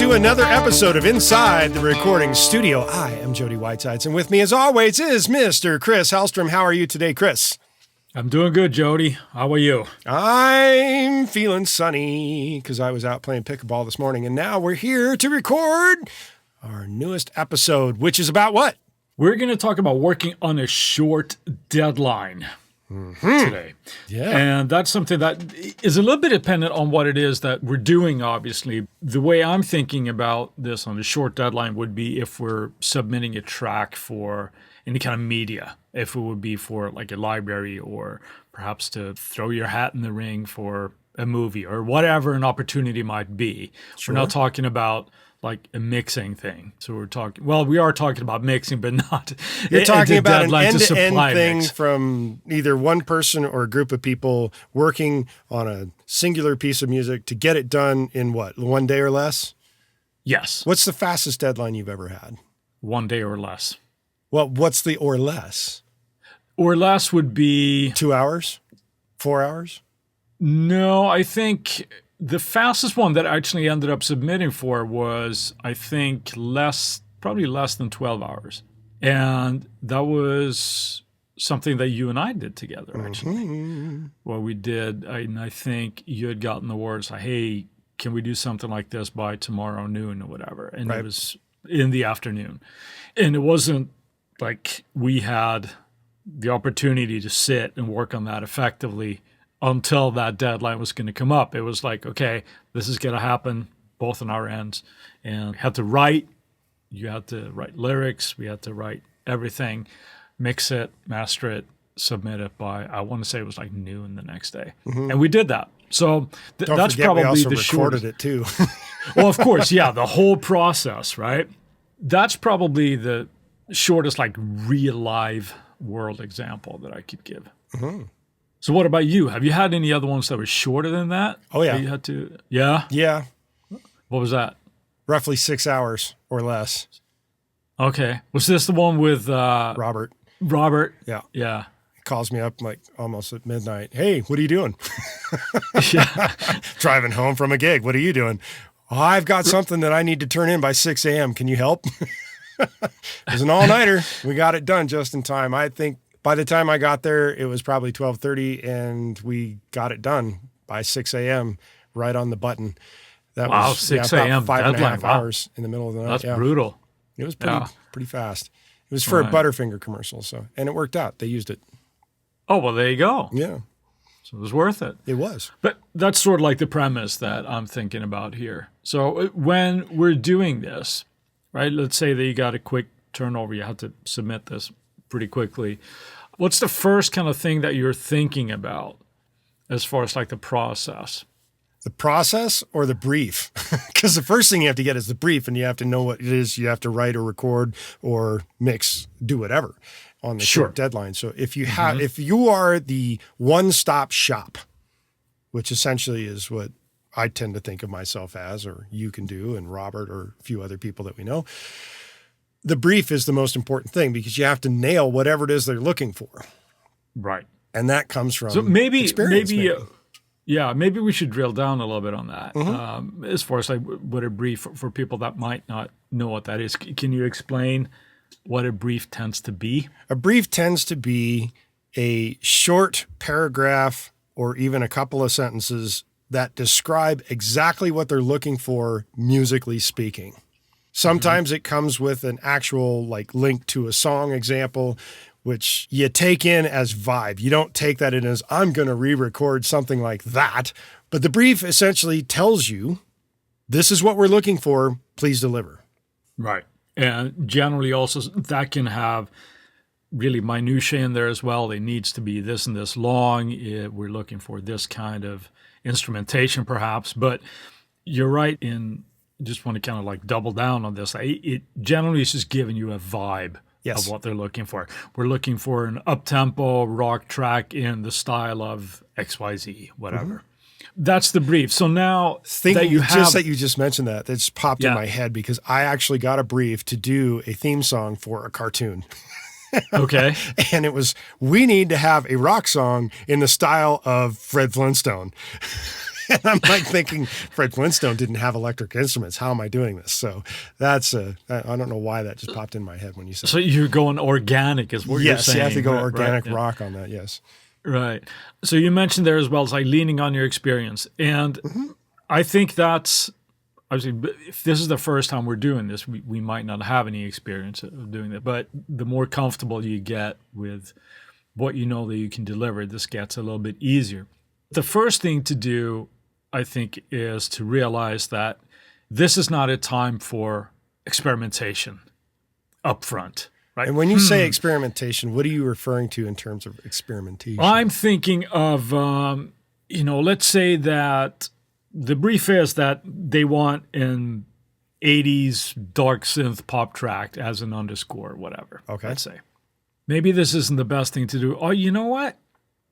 to another episode of Inside the Recording Studio. I am Jody Whitesides, and with me, as always, is Mr. Chris Hellstrom. How are you today, Chris? I'm doing good, Jody. How are you? I'm feeling sunny because I was out playing pickleball this morning, and now we're here to record our newest episode, which is about what? We're going to talk about working on a short deadline today. Yeah. And that's something that is a little bit dependent on what it is that we're doing, obviously. The way I'm thinking about this on a short deadline would be if we're submitting a track for any kind of media, if it would be for like a library or perhaps to throw your hat in the ring for a movie or whatever an opportunity might be. Sure. We're not talking about like a mixing thing. So we are talking about mixing, but not You're talking about an end-to-end thing mix. from either one person or a group of people working on a singular piece of music to get it done in what, 1 day or less? Yes. What's the fastest deadline you've ever had? 1 day or less. Well, what's the or less? Or less would be... 2 hours? 4 hours? No, I think the fastest one that I actually ended up submitting for was, I think, probably less than 12 hours. And that was something that you and I did together, actually. Mm-hmm. What we did, and I think you had gotten the words like, hey, can we do something like this by tomorrow noon or whatever? And Right. It was in the afternoon. And it wasn't like we had the opportunity to sit and work on that effectively until that deadline was going to come up. It was like, okay, this is going to happen both on our ends. And you had to write lyrics, we had to write everything, mix it, master it, submit it by, I want to say it was like noon the next day. Mm-hmm. And we did that. So Don't that's forget probably we also the recorded shortest. it too. Well, of course, yeah, the whole process, right? That's probably the shortest, like real live world example that I could give. Mm-hmm. So what about you? Have you had any other ones that were shorter than that? Oh, yeah. That you had to, yeah? Yeah. What was that? Roughly 6 hours or less. Okay. Was this the one with Robert. Robert? Yeah. Yeah. He calls me up like almost at midnight. Hey, what are you doing? Yeah. Driving home from a gig. What are you doing? Oh, I've got something that I need to turn in by 6 a.m. Can you help? It was an all-nighter. We got it done just in time. I think by the time I got there, it was probably 12:30, and we got it done by 6 a.m. right on the button. That Wow, was 6 about a.m. 5.5 deadline. Wow. hours in the middle of the night. That's brutal. It was Yeah. pretty fast. It was for a Right. Butterfinger commercial, and it worked out. They used it. Oh, well, there you go. Yeah, So it was worth it. it was. But that's sort of like the premise that I'm thinking about here. So when we're doing this, right, let's say that you got a quick turnover, you have to submit this pretty quickly. What's the first kind of thing that you're thinking about as far as like the process? The process or the brief? Because the first thing you have to get is the brief, and you have to know what it is you have to write or record or mix, do whatever on the short deadline. So if you have, if you are the one-stop shop, which essentially is what I tend to think of myself as, or you can do, and Robert or a few other people that we know, the brief is the most important thing because you have to nail whatever it is they're looking for. Right. And that comes from experience, maybe. Yeah, maybe we should drill down a little bit on that. Mm-hmm. As far as like what a brief for people that might not know what that is. Can you explain what a brief tends to be? A brief tends to be a short paragraph or even a couple of sentences that describe exactly what they're looking for, musically speaking. Sometimes it comes with an actual like link to a song example, which you take in as vibe. You don't take that in as, I'm going to re-record something like that. But the brief essentially tells you, this is what we're looking for, please deliver. Right. And generally also that can have really minutiae in there as well. It needs to be this and this long. We're looking for this kind of instrumentation perhaps. But you're right in, just want to kind of like double down on this. It generally is just giving you a vibe. Yes. Of what they're looking for. We're looking for an up-tempo rock track in the style of XYZ, whatever. Mm-hmm. That's the brief. So now that you just mentioned that, it's popped in my head because I actually got a brief to do a theme song for a cartoon. Okay. And it was, we need to have a rock song in the style of Fred Flintstone. And I'm like thinking Fred Flintstone didn't have electric instruments. How am I doing this? So that's I don't know why that just popped in my head when you said So you're going organic is what you're yes, saying. you have to go right? organic Yeah. rock on that. Yes. Right. So you mentioned there as well, it's like leaning on your experience. And I think that's, obviously, if this is the first time we're doing this, we might not have any experience of doing that. But the more comfortable you get with what you know that you can deliver, this gets a little bit easier. The first thing to do, I think, is to realize that this is not a time for experimentation up front. Right. And when you say experimentation, what are you referring to in terms of experimentation? I'm thinking of, let's say that the brief is that they want an 80s dark synth pop track as an underscore or whatever. Okay. Let's say. Maybe this isn't the best thing to do. Oh, you know what?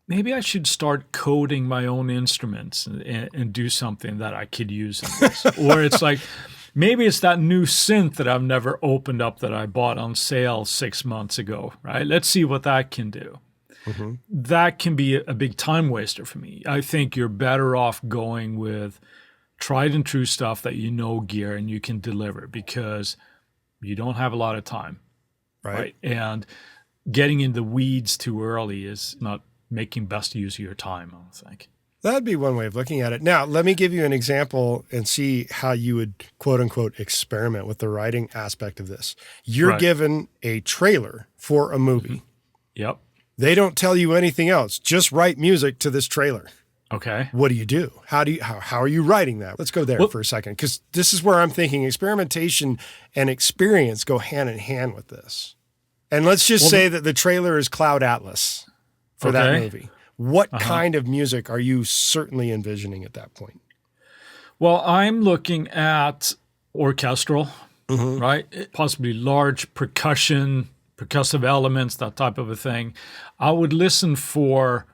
Maybe I should start coding my own instruments and do something that I could use in this. Or it's like, maybe it's that new synth that I've never opened up that I bought on sale 6 months ago, right? Let's see what that can do. Mm-hmm. That can be a big time waster for me. I think you're better off going with tried and true stuff that you know gear and you can deliver because you don't have a lot of time, right? And getting in the weeds too early is not making best use of your time, I think. That'd be one way of looking at it. Now, let me give you an example and see how you would, quote unquote, experiment with the writing aspect of this. You're given a trailer for a movie. Yep. They don't tell you anything else. Just write music to this trailer. Okay. What do you do? How are you writing that? Let's go there for a second, because this is where I'm thinking experimentation and experience go hand in hand with this. And let's just say that the trailer is Cloud Atlas for that movie. What kind of music are you certainly envisioning at that point? Well, I'm looking at orchestral, right? Possibly large percussive elements, that type of a thing. I would listen for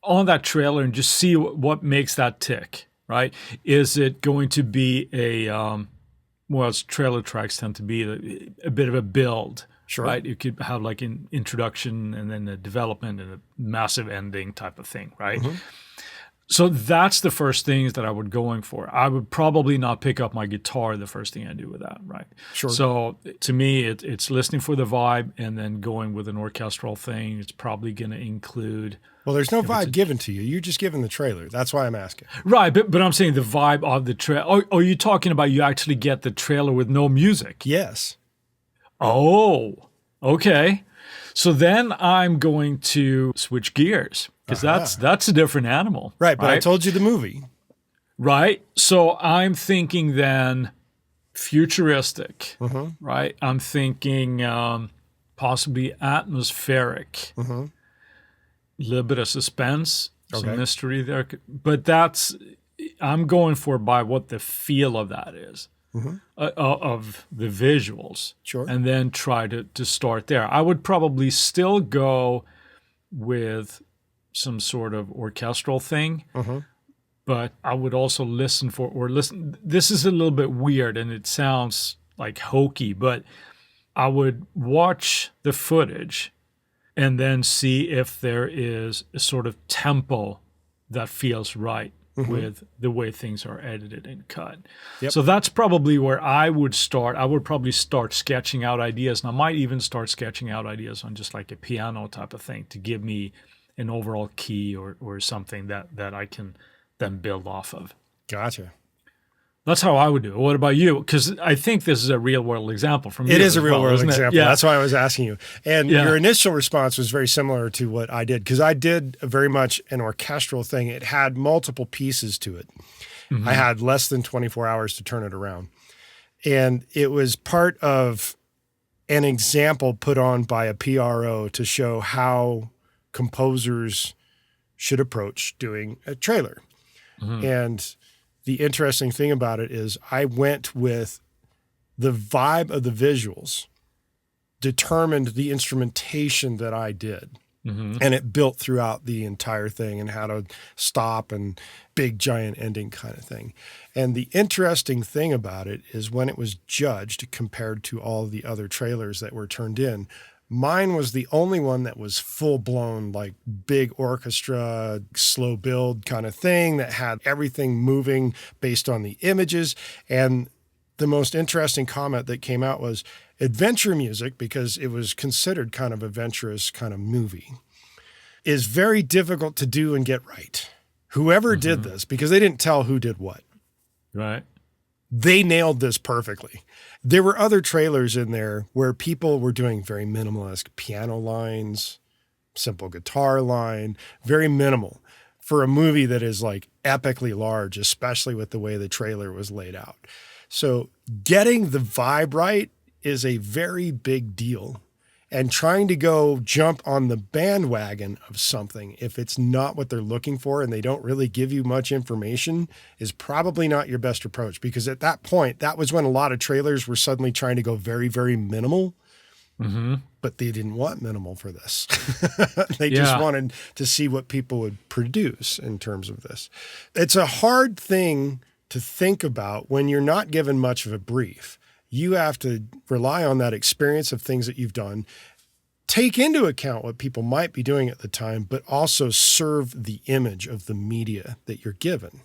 on that trailer and just see what makes that tick, right? Is it going to be as trailer tracks tend to be a bit of a build. Sure. Right? You could have like an introduction and then a development and a massive ending type of thing, right? So that's the first things that I would going for. I would probably not pick up my guitar the first thing I do with that, right? Sure. So to me, it's listening for the vibe and then going with an orchestral thing. It's probably going to include... Well, there's no vibe given to you. You're just given the trailer. That's why I'm asking. Right, but I'm saying the vibe of the trailer. Oh, are you talking about you actually get the trailer with no music? Yes. Oh, okay. So then I'm going to switch gears because that's a different animal. Right, but I told you the movie. Right. So I'm thinking then futuristic, right? I'm thinking possibly atmospheric, a little bit of suspense, some mystery there. But I'm going for by what the feel of that is. Of the visuals, and then try to start there. I would probably still go with some sort of orchestral thing, but I would also listen. This is a little bit weird, and it sounds like hokey, but I would watch the footage and then see if there is a sort of tempo that feels right. With the way things are edited and cut. So that's probably where I would start. I would probably start sketching out ideas. And I might even start sketching out ideas on just like a piano type of thing to give me an overall key or something that I can then build off of. Gotcha. That's how I would do it. What about you? Because I think this is a real world example from you. It is a real world example. Yeah. That's why I was asking you. And your initial response was very similar to what I did, because I did very much an orchestral thing. It had multiple pieces to it. I had less than 24 hours to turn it around. And it was part of an example put on by a PRO to show how composers should approach doing a trailer. And the interesting thing about it is I went with the vibe of the visuals, determined the instrumentation that I did, and it built throughout the entire thing and how to stop and big giant ending kind of thing. And the interesting thing about it is when it was judged compared to all the other trailers that were turned in, Mine was the only one that was full blown, like big orchestra, slow build kind of thing that had everything moving based on the images. And the most interesting comment that came out was adventure music, because it was considered kind of adventurous kind of movie, is very difficult to do and get right. Whoever did this, because they didn't tell who did what. Right. They nailed this perfectly. There were other trailers in there where people were doing very minimalist piano lines, simple guitar line, very minimal for a movie that is like epically large, especially with the way the trailer was laid out. So getting the vibe right is a very big deal. And trying to go jump on the bandwagon of something, if it's not what they're looking for and they don't really give you much information, is probably not your best approach. Because at that point, that was when a lot of trailers were suddenly trying to go very, very minimal. But they didn't want minimal for this. They just wanted to see what people would produce in terms of this. It's a hard thing to think about when you're not given much of a brief. You have to rely on that experience of things that you've done, take into account what people might be doing at the time, but also serve the image of the media that you're given.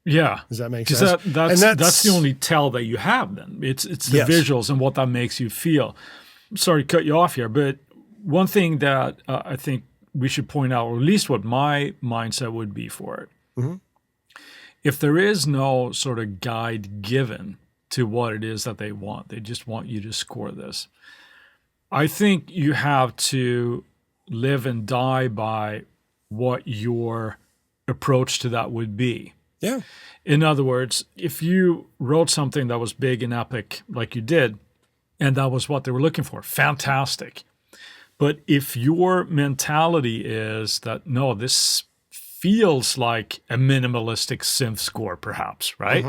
Yeah. Does that make sense? That's the only tell that you have then. It's the visuals and what that makes you feel. Sorry to cut you off here, but one thing that I think we should point out, or at least what my mindset would be for it, if there is no sort of guide given to what it is that they want. They just want you to score this. I think you have to live and die by what your approach to that would be. Yeah. In other words, if you wrote something that was big and epic like you did, and that was what they were looking for, fantastic. But if your mentality is that, no, this feels like a minimalistic synth score perhaps, right?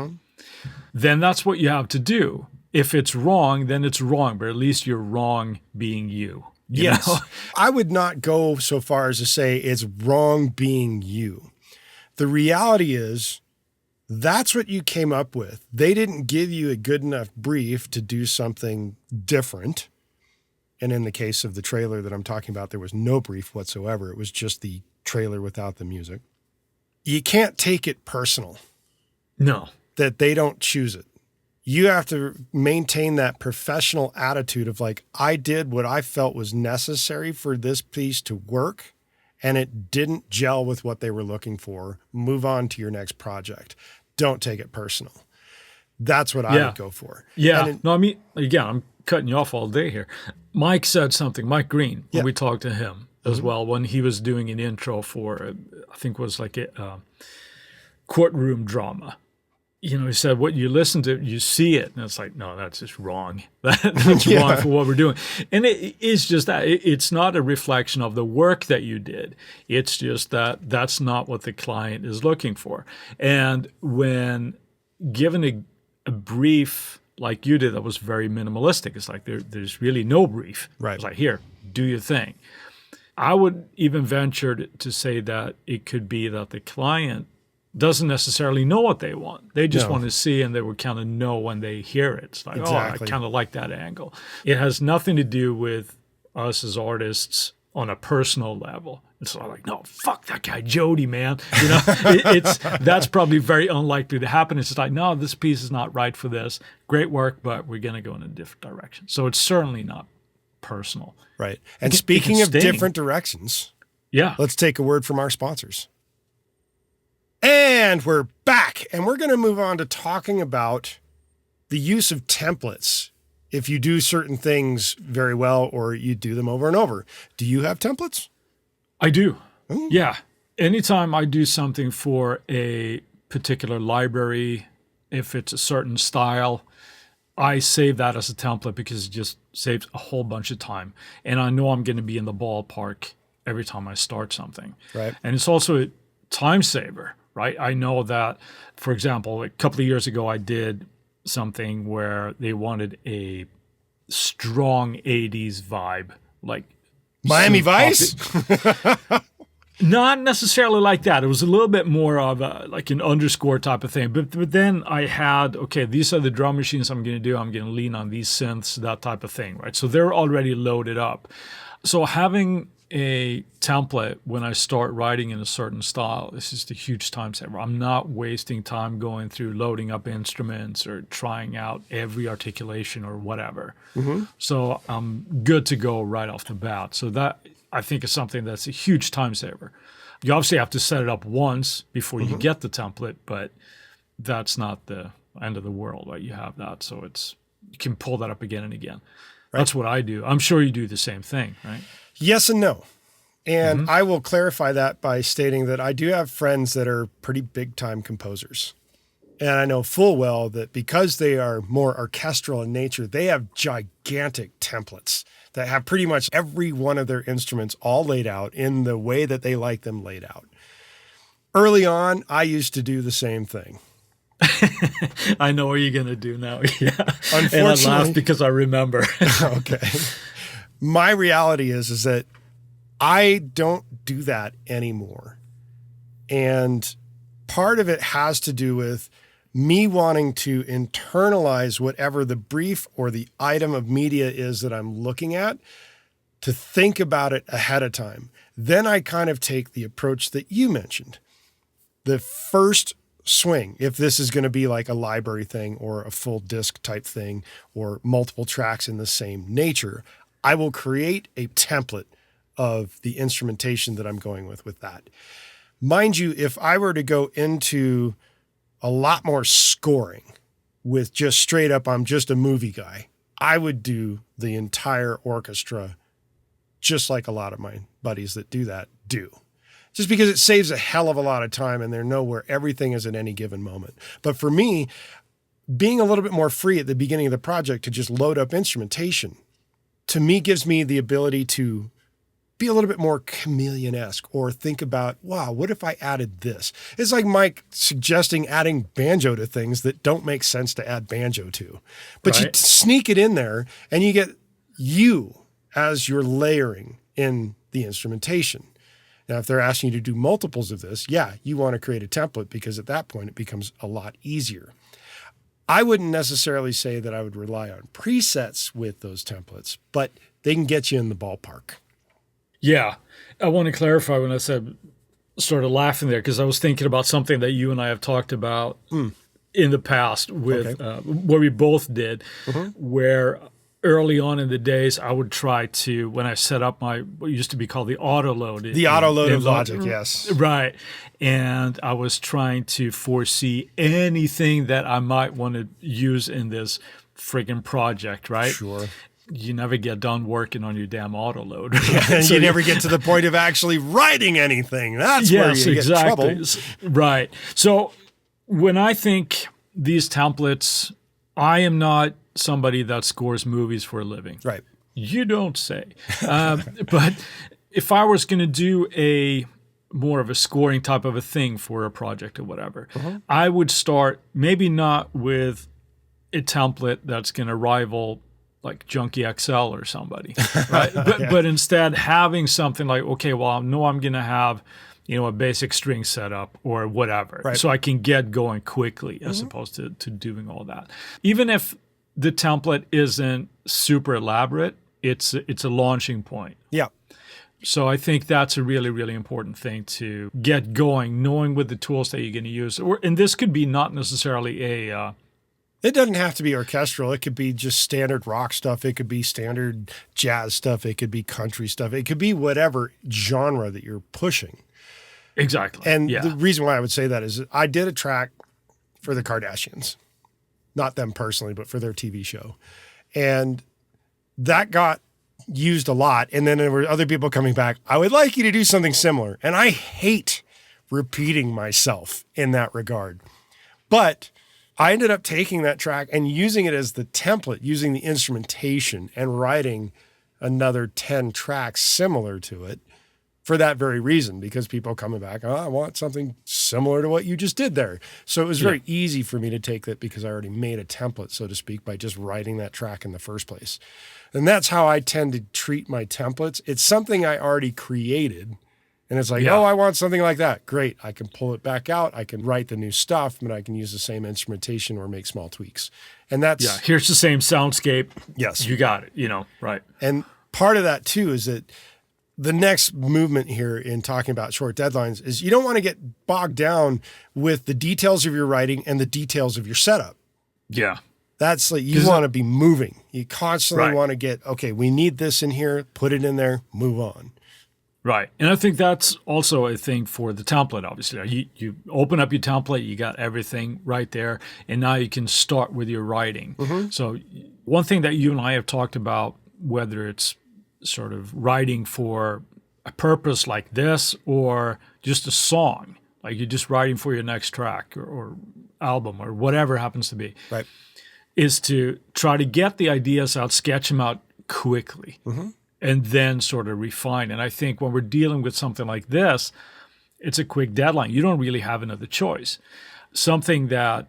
Then that's what you have to do. If it's wrong, then it's wrong, but at least you're wrong being you. Yes. I would not go so far as to say it's wrong being you. The reality is that's what you came up with. They didn't give you a good enough brief to do something different. And in the case of the trailer that I'm talking about, there was no brief whatsoever. It was just the trailer without the music. You can't take it personal. No. That they don't choose it. You have to maintain that professional attitude of like, I did what I felt was necessary for this piece to work, and it didn't gel with what they were looking for. Move on to your next project. Don't take it personal. That's what I would go for. Yeah. No, I mean, again, I'm cutting you off all day here. Mike said something, Mike Green, when we talked to him as well, when he was doing an intro for, I think it was like a courtroom drama. You know, he said, what you listen to, you see it. And it's like, no, that's just wrong. That's wrong for what we're doing. And it is just that. It's not a reflection of the work that you did. It's just that that's not what the client is looking for. And when given a brief like you did that was very minimalistic, it's like there's really no brief. Right. It's like, here, do your thing. I would even venture to say that it could be that the client doesn't necessarily know what they want. They just want to see, and they would kind of know when they hear it. It's like, oh, I kind of like that angle. It has nothing to do with us as artists on a personal level. It's sort of like, no, fuck that guy Jody, man. You know, that's probably very unlikely to happen. It's just like, no, this piece is not right for this. Great work, but we're going to go in a different direction. So it's certainly not personal. Right. And speaking of different directions, let's take a word from our sponsors. And we're back, and we're going to move on to talking about the use of templates. If you do certain things very well, or you do them over and over. Do you have templates? I do. Ooh. Yeah. Anytime I do something for a particular library, if it's a certain style, I save that as a template because it just saves a whole bunch of time. And I know I'm going to be in the ballpark every time I start something. Right. And it's also a time saver, right? I know that, for example, a couple of years ago, I did something where they wanted a strong 80s vibe, like Miami Vice? Not necessarily like that. It was a little bit more of like an underscore type of thing. But then I had, okay, these are the drum machines I'm going to do. I'm going to lean on these synths, that type of thing, right? So they're already loaded up. So having a template when I start writing in a certain style is just a huge time saver. I'm not wasting time going through loading up instruments or trying out every articulation or whatever. So I'm good to go right off the bat. So that, I think, is something that's a huge time saver. You obviously have to set it up once before you get the template, but that's not the end of the world, right? You have that, so you can pull that up again and again. Right. That's what I do. I'm sure you do the same thing, right? Yes and no. And I will clarify that by stating that I do have friends that are pretty big time composers. And I know full well that because they are more orchestral in nature, they have gigantic templates that have pretty much every one of their instruments all laid out in the way that they like them laid out. Early on, I used to do the same thing. I know what you're going to do now. Yeah. Unfortunately, and I laugh because I remember. Okay. My reality is that I don't do that anymore. And part of it has to do with me wanting to internalize whatever the brief or the item of media is that I'm looking at, to think about it ahead of time. Then I kind of take the approach that you mentioned. The first swing, if this is going to be like a library thing or a full disc type thing or multiple tracks in the same nature, I will create a template of the instrumentation that I'm going with that. Mind you, if I were to go into a lot more scoring with just straight up, I'm just a movie guy, I would do the entire orchestra just like a lot of my buddies that do that do. Just because it saves a hell of a lot of time and they know where everything is at any given moment. But for me, being a little bit more free at the beginning of the project to just load up instrumentation, to me gives me the ability to be a little bit more chameleon-esque or think about, wow, what if I added this? It's like Mike suggesting adding banjo to things that don't make sense to add banjo to. But you sneak it in there and you get you as you're layering in the instrumentation. Now, if they're asking you to do multiples of this, yeah, you want to create a template because at that point it becomes a lot easier. I wouldn't necessarily say that I would rely on presets with those templates, but they can get you in the ballpark. Yeah. I want to clarify when I said started laughing there because I was thinking about something that you and I have talked about in the past with what we both did, where early on in the days, I would try to, when I set up my, what used to be called the auto load. The auto load of Logic, yes. Right. And I was trying to foresee anything that I might want to use in this friggin' project, right? Sure. You never get done working on your damn auto load. Right? So you never get to the point of actually writing anything. That's where you get trouble. Right. So when I think these templates, I am not somebody that scores movies for a living. Right. You don't say. But if I was going to do a more of a scoring type of a thing for a project or whatever, I would start maybe not with a template that's going to rival like Junkie XL or somebody, right? But instead having something like, okay, well, I know I'm going to have, a basic string setup or whatever. Right. So I can get going quickly as opposed to doing all that. Even if the template isn't super elaborate, it's a launching point. Yeah. So I think that's a really, really important thing to get going, knowing with the tools that you're going to use. And this could be not necessarily it doesn't have to be orchestral. It could be just standard rock stuff. It could be standard jazz stuff. It could be country stuff. It could be whatever genre that you're pushing. Exactly. And the reason why I would say that is I did a track for the Kardashians. Not them personally, but for their TV show. And that got used a lot. And then there were other people coming back, I would like you to do something similar. And I hate repeating myself in that regard. But I ended up taking that track and using it as the template, using the instrumentation and writing another 10 tracks similar to it for that very reason, because people coming back, I want something similar to what you just did there. So it was very easy for me to take that because I already made a template, so to speak, by just writing that track in the first place. And that's how I tend to treat my templates. It's something I already created, And it's like, Yeah. oh, I want something like that. Great. I can pull it back out. I can write the new stuff, but I can use the same instrumentation or make small tweaks. And that's, Yeah. Here's the same soundscape. yes. You got it, right. And part of that too is that the next movement here in talking about short deadlines is you don't want to get bogged down with the details of your writing and the details of your setup. Yeah. That's like, you want to be moving. You constantly Right. want to get, okay, we need this in here, put it in there, move on. Right. And I think that's also a thing for the template, obviously. You open up your template, you got everything right there, and now you can start with your writing. So one thing that you and I have talked about, whether it's sort of writing for a purpose like this or just a song, like you're just writing for your next track or album or whatever it happens to be, Right. is to try to get the ideas out, sketch them out quickly. And then sort of refine. And I think when we're dealing with something like this, it's a quick deadline. You don't really have another choice. Something that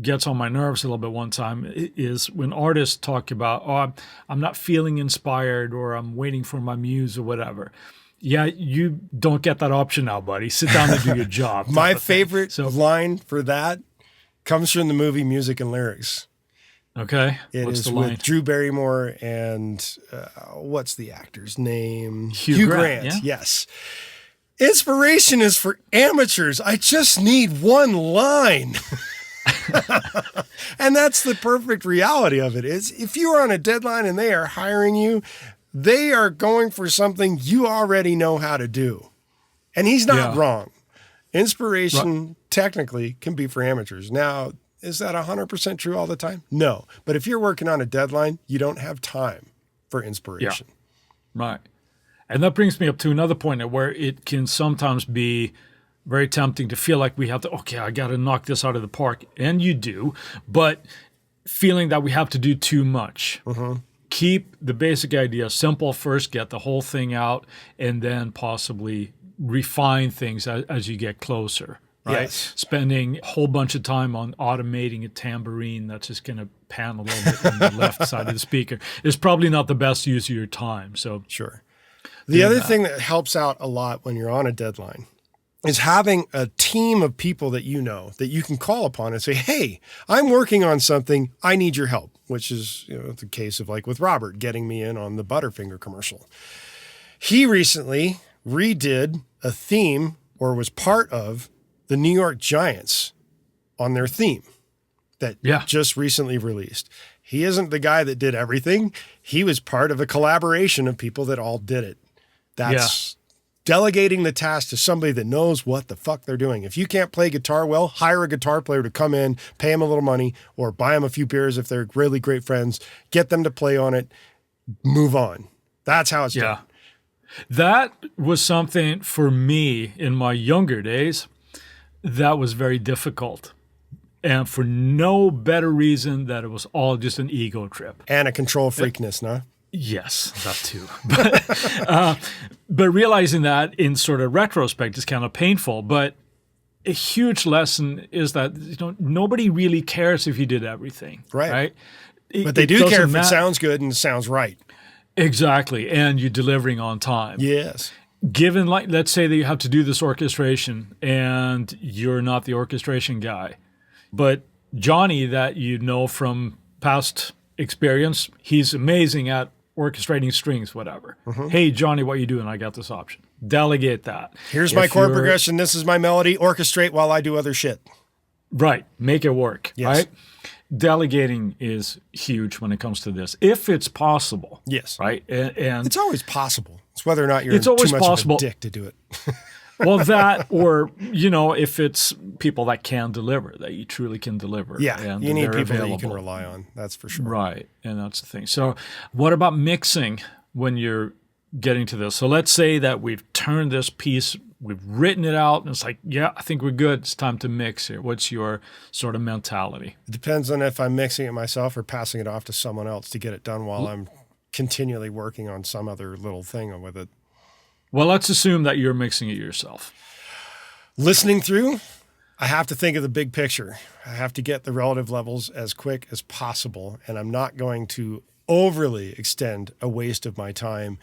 gets on my nerves a little bit one time is when artists talk about, oh, I'm not feeling inspired or I'm waiting for my muse or whatever. Yeah, you don't get that option now, buddy. Sit down and do your job. My favorite line for that comes from the movie Music and Lyrics. Okay. It What's is the with line? Drew Barrymore and what's the actor's name? Hugh Grant, yeah. Yes. Inspiration is for amateurs. I just need one line. And that's the perfect reality of it is if you are on a deadline and they are hiring you, they are going for something you already know how to do. And he's not Yeah. wrong. Inspiration technically can be for amateurs. Now, is that 100% true all the time? No. But if you're working on a deadline, you don't have time for inspiration. Right. And that brings me up to another point where it can sometimes be very tempting to feel like we have to, okay, I got to knock this out of the park. And you do, but feeling that we have to do too much. Keep the basic idea simple first, get the whole thing out, and then possibly refine things as you get closer. Right? Yes. Spending a whole bunch of time on automating a tambourine that's just going to pan a little bit on the left side of the speaker is probably not the best use of your time. So Sure. The other thing that helps out a lot when you're on a deadline is having a team of people that you know that you can call upon and say, hey, I'm working on something. I need your help, which is the case of like with Robert getting me in on the Butterfinger commercial. He recently redid a theme or was part of the New York Giants on their theme that just recently released. He isn't the guy that did everything. He was part of a collaboration of people that all did it. That's delegating the task to somebody that knows what the fuck they're doing. If you can't play guitar well, hire a guitar player to come in, pay him a little money, or buy him a few beers if they're really great friends, get them to play on it, move on. That's how it's done. That was something for me in my younger days that was very difficult. And for no better reason that it was all just an ego trip. And a control freakness, no? Yes, that too. But realizing that in sort of retrospect is kind of painful. But a huge lesson is that nobody really cares if you did everything. Right? But they do care if it sounds good and sounds right. Exactly. And you're delivering on time. Yes. Given, like, let's say that you have to do this orchestration and you're not the orchestration guy, but Johnny that you know from past experience, he's amazing at orchestrating strings, whatever. Hey, Johnny, what you doing? I got this option. Delegate that. Here's my chord progression. This is my melody. Orchestrate while I do other shit. Right. Make it work. Yes. Right. Delegating is huge when it comes to this, if it's possible. Yes. Right. And it's always possible. It's whether or not you're it's always too much possible. of a dick to do it. Well, that, or, if it's people that can deliver, that you truly can deliver. Yeah, and you need they're people available. that you can rely on. That's for sure. Right, and that's the thing. So what about mixing when you're getting to this? So let's say that we've turned this piece, we've written it out, and it's like, yeah, I think we're good. It's time to mix here. What's your sort of mentality? It depends on if I'm mixing it myself or passing it off to someone else to get it done while I'm continually working on some other little thing with it. Well, let's assume that you're mixing it yourself. Listening through, I have to think of the big picture. I have to get the relative levels as quick as possible, and I'm not going to overly extend a waste of my time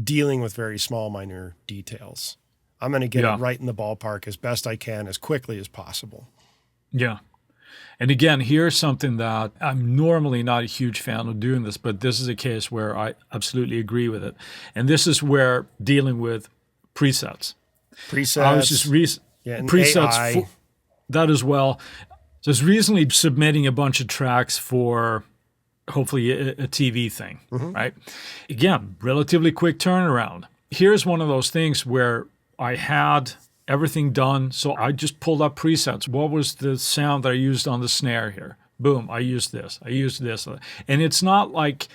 dealing with very small, minor details. I'm going to get Yeah. it right in the ballpark as best I can, as quickly as possible. Yeah. And again, here's something that I'm normally not a huge fan of doing this, but this is a case where I absolutely agree with it. And this is where dealing with presets. I was just and presets AI. for that as well. So I was recently submitting a bunch of tracks for hopefully a TV thing, right? Again, relatively quick turnaround. Here's one of those things where I had everything done. So I just pulled up presets. What was the sound that I used on the snare here? Boom, I used this. I used this. And it's not like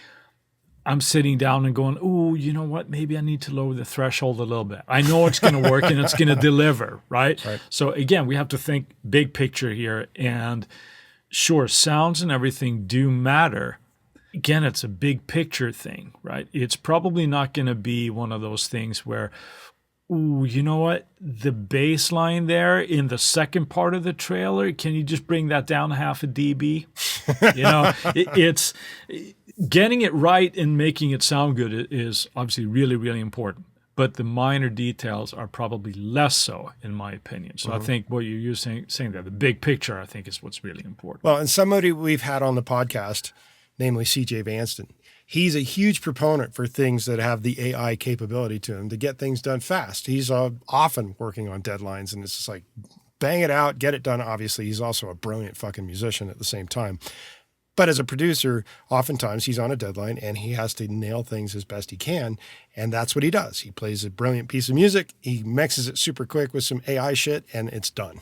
I'm sitting down and going, oh, you know what? Maybe I need to lower the threshold a little bit. I know it's going to work and it's going to deliver, right? So again, we have to think big picture here. And sure, sounds and everything do matter. Again, it's a big picture thing, right? It's probably not going to be one of those things where, ooh, you know what? The bass line there in the second part of the trailer, can you just bring that down half a dB? You know, it's getting it right and making it sound good is obviously really, really important. But the minor details are probably less so, in my opinion. So I think what you're saying there, the big picture, I think, is what's really important. Well, and somebody we've had on the podcast, namely CJ Vanston, he's a huge proponent for things that have the AI capability to him to get things done fast. He's often working on deadlines, and it's just like, bang it out, get it done. Obviously, he's also a brilliant fucking musician at the same time. But as a producer, oftentimes he's on a deadline and he has to nail things as best he can. And that's what he does. He plays a brilliant piece of music. He mixes it super quick with some AI shit, and it's done.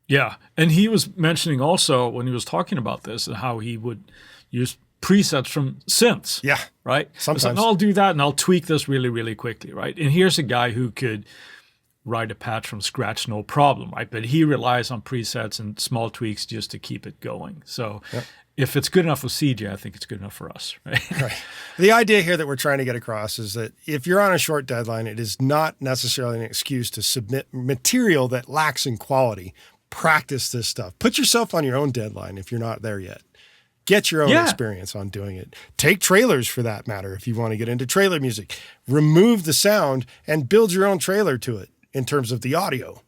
Yeah. And he was mentioning also when he was talking about this and how he would use presets from synths. Yeah. Right? Sometimes. Like, I'll do that and I'll tweak this really, really quickly, right? And here's a guy who could write a patch from scratch, no problem, right? But he relies on presets and small tweaks just to keep it going. So if it's good enough with CJ, I think it's good enough for us, right? Right. The idea here that we're trying to get across is that if you're on a short deadline, it is not necessarily an excuse to submit material that lacks in quality. Practice this stuff. Put yourself on your own deadline if you're not there yet. Get your own experience on doing it. Take trailers for that matter if you want to get into trailer music. Remove the sound and build your own trailer to it in terms of the audio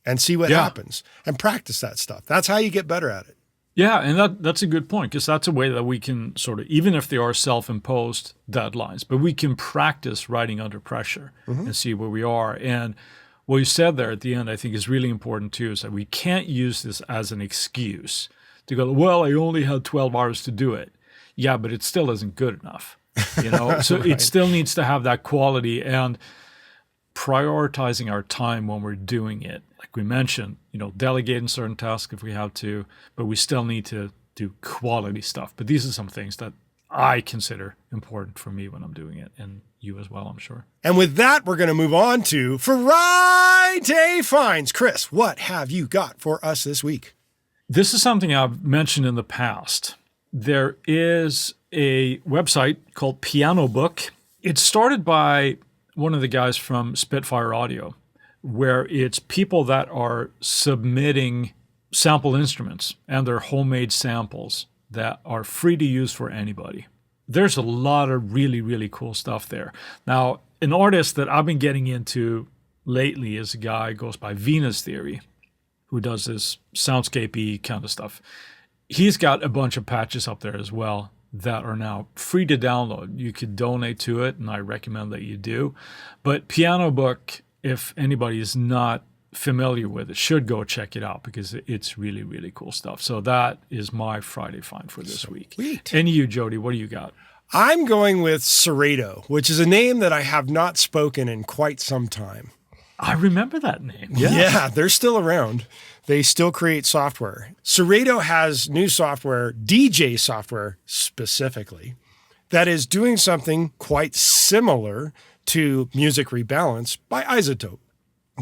and see what happens and practice that stuff. That's how you get better at it. Yeah, and that's a good point because that's a way that we can sort of, even if they are self-imposed deadlines, but we can practice writing under pressure and see where we are. And what you said there at the end, I think is really important too, is that we can't use this as an excuse to go, well, I only had 12 hours to do it. Yeah, but it still isn't good enough, you know? So it still needs to have that quality and prioritizing our time when we're doing it. Like we mentioned, you know, delegating certain tasks if we have to, but we still need to do quality stuff. But these are some things that I consider important for me when I'm doing it, and you as well, I'm sure. And with that, we're going to move on to Friday Finds. Chris, what have you got for us this week? This is something I've mentioned in the past. There is a website called Piano Book. It's started by one of the guys from Spitfire Audio, where it's people that are submitting sample instruments and their homemade samples that are free to use for anybody. There's a lot of really, really cool stuff there. Now, an artist that I've been getting into lately is a guy who goes by Venus Theory, who does this soundscape-y kind of stuff. He's got a bunch of patches up there as well that are now free to download. You could donate to it, and I recommend that you do. But Piano Book, if anybody is not familiar with it, should go check it out because it's really, really cool stuff. So that is my Friday find for this week. Sweet. And you, Jody, what do you got? I'm going with Serato, which is a name that I have not spoken in quite some time. I remember that name. Yeah, they're still around. They still create software. Serato has new software, DJ software specifically, that is doing something quite similar to Music Rebalance by Isotope.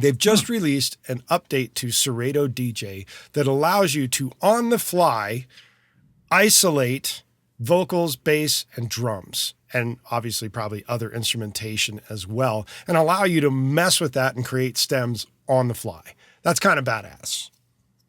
They've just released an update to Serato DJ that allows you to, on the fly, isolate vocals, bass, and drums, and obviously probably other instrumentation as well, and allow you to mess with that and create stems on the fly. That's kind of badass.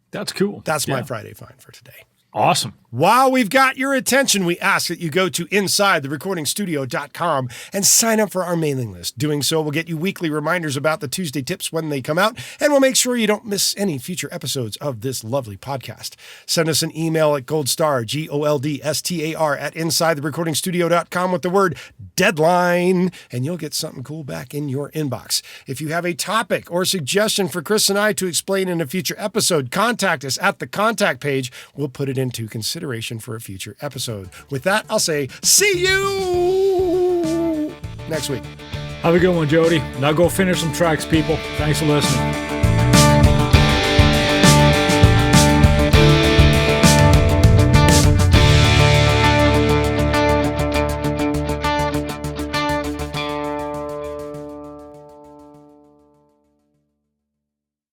That's cool. That's my Friday find for today. Awesome. While we've got your attention, we ask that you go to InsideTheRecordingStudio.com and sign up for our mailing list. Doing so will get you weekly reminders about the Tuesday tips when they come out, and we'll make sure you don't miss any future episodes of this lovely podcast. Send us an email at goldstar, GOLDSTAR, at InsideTheRecordingStudio.com with the word deadline, and you'll get something cool back in your inbox. If you have a topic or suggestion for Chris and I to explain in a future episode, contact us at the contact page. We'll put it into consideration for a future episode. With that, I'll say, see you next week. Have a good one, Jody. Now go finish some tracks, people. Thanks for listening.